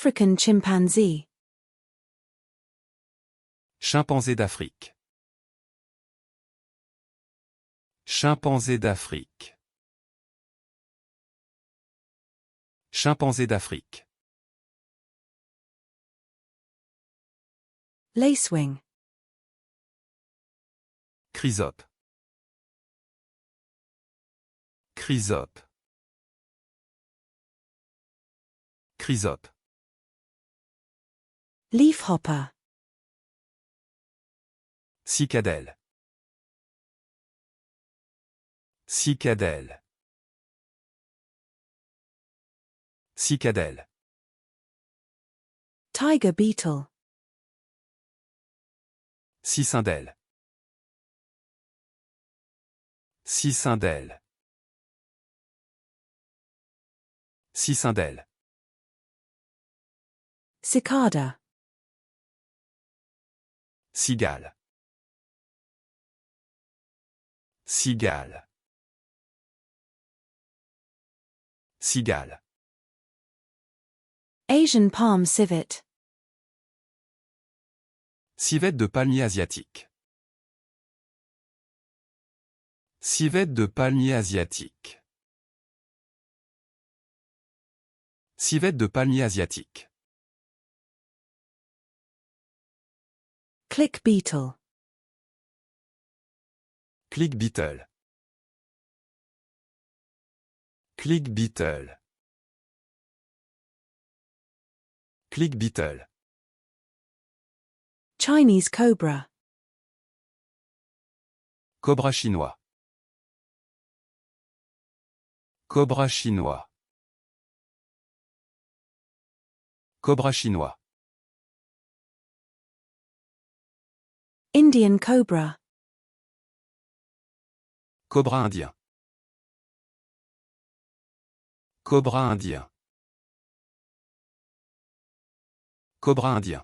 African chimpanzee. Chimpanzé d'Afrique. Chimpanzé d'Afrique. Chimpanzé d'Afrique. Lacewing. Chrysope. Chrysope. Chrysope. Leafhopper. Cicadelle. Cicadelle. Cicadelle. Tiger beetle. Cicindelle. Cicindelle. Cicindelle. Cicada. Cigale. Cigale. Cigale. Asian palm civet. Civette de palmier asiatique. Civette de palmier asiatique. Civette de palmier asiatique. Click beetle. Click beetle. Click beetle. Click beetle. Chinese cobra. Cobra chinois. Cobra chinois. Cobra chinois. Indian cobra. Cobra indien. Cobra indien. Cobra indien.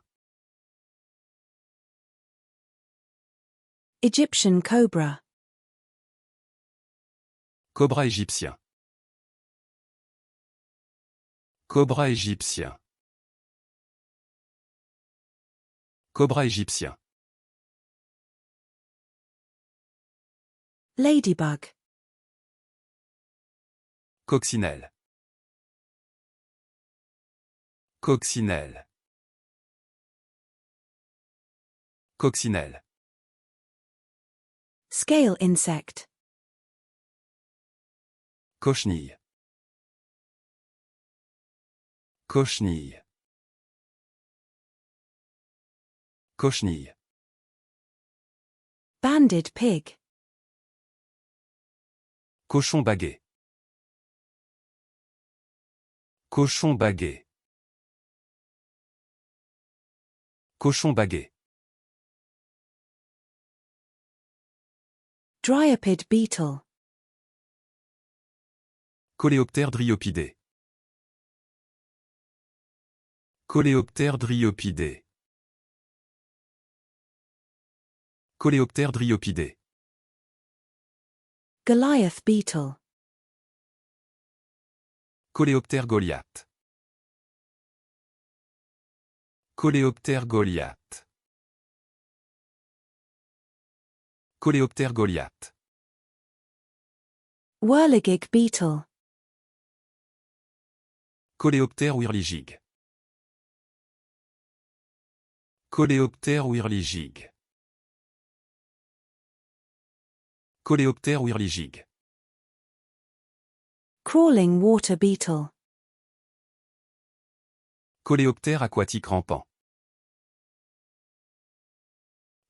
Egyptian cobra. Cobra égyptien. Cobra égyptien. Cobra égyptien. Ladybug. Coccinelle. Coccinelle. Coccinelle. Scale insect. Cochenille. Cochenille. Cochenille. Banded pig. Cochon baguet. Cochon baguet. Cochon baguet. Dryopid beetle. Coléoptère dryopidé. Coléoptère dryopidé. Coléoptère dryopidé. Goliath beetle. Coléoptère Goliath. Coléoptère Goliath. Coléoptère Goliath. Whirligig beetle. Coléoptère whirligig. Coléoptère whirligig. Coléoptère whirligig. Crawling water beetle. Coléoptère aquatique rampant.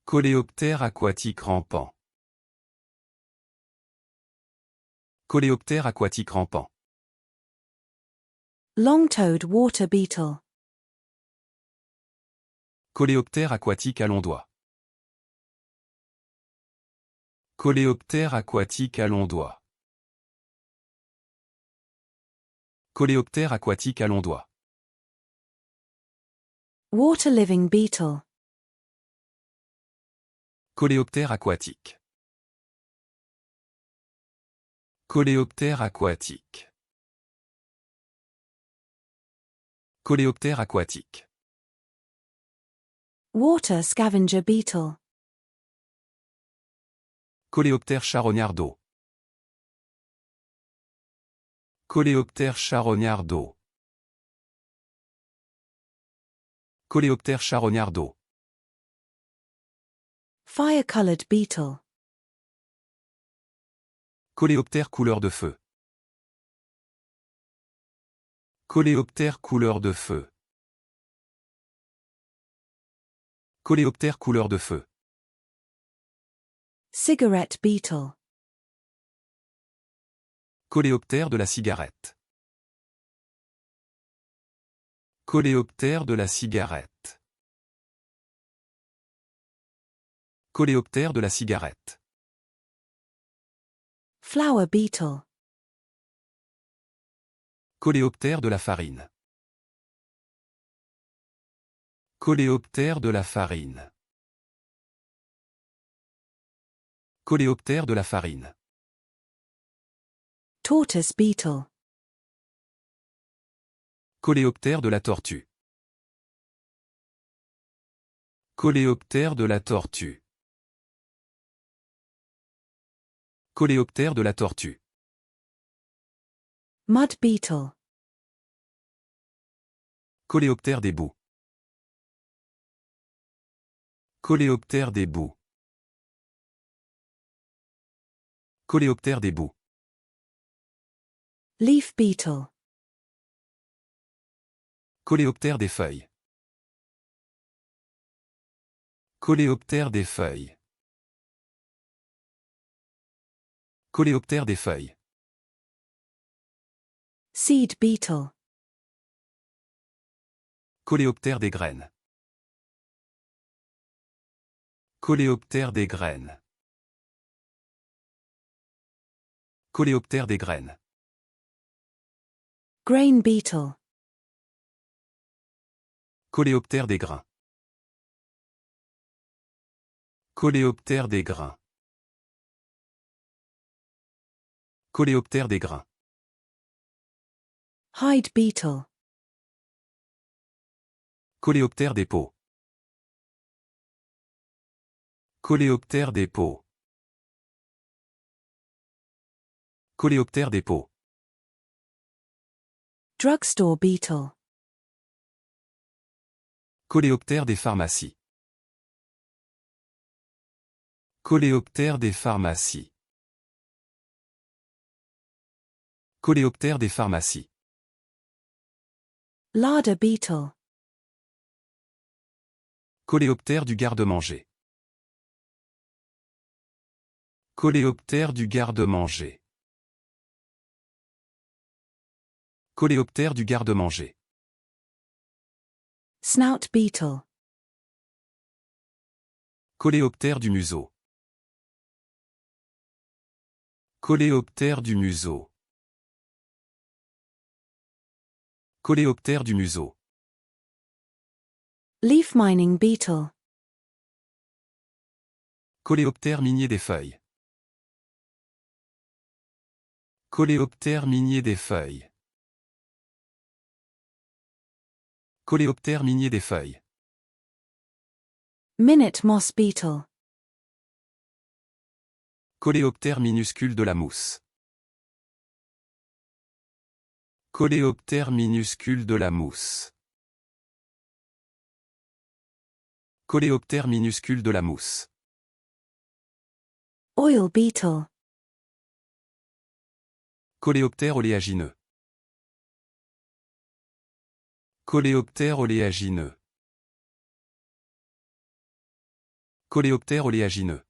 Coléoptère aquatique rampant. Coléoptère aquatique rampant. Long-toed water beetle. Coléoptère aquatique à longs doigts. Coléoptère aquatique à longs doigts. Coléoptère aquatique à longs doigts. Water-living beetle. Coléoptère aquatique. Coléoptère aquatique. Coléoptère aquatique. Water scavenger beetle. Coléoptère charognard d'eau. Coléoptère charognard d'eau. Coléoptère charognard d'eau. Fire-colored beetle. Coléoptère couleur de feu. Coléoptère couleur de feu. Coléoptère couleur de feu. Cigarette beetle. Coléoptère de la cigarette. Coléoptère de la cigarette. Coléoptère de la cigarette. Flour beetle. Coléoptère de la farine. Coléoptère de la farine. Coléoptère de la farine. Tortoise beetle. Coléoptère de la tortue. Coléoptère de la tortue. Coléoptère de la tortue. Mud beetle. Coléoptère des boues. Coléoptère des boues. Coléoptère des boues. Leaf beetle. Coléoptère des feuilles. Coléoptère des feuilles. Coléoptère des feuilles. Seed beetle. Coléoptère des graines. Coléoptère des graines. Coléoptère des graines. Grain beetle. Coléoptère des grains. Coléoptère des grains. Coléoptère des grains. Hide beetle. Coléoptère des peaux. Coléoptère des peaux. Coléoptère des peaux. Drugstore beetle. Coléoptère des pharmacies. Coléoptère des pharmacies. Coléoptère des pharmacies. Larder beetle. Coléoptère du garde-manger. Coléoptère du garde-manger. Coléoptère du garde-manger. Snout beetle. Coléoptère du museau. Coléoptère du museau. Coléoptère du museau. Leaf mining beetle. Coléoptère minier des feuilles. Coléoptère minier des feuilles. Coléoptère minier des feuilles. Minute moss beetle. Coléoptère minuscule de la mousse. Coléoptère minuscule de la mousse. Coléoptère minuscule de la mousse. Oil beetle. Coléoptère oléagineux. Coléoptère oléagineux. Coléoptère oléagineux.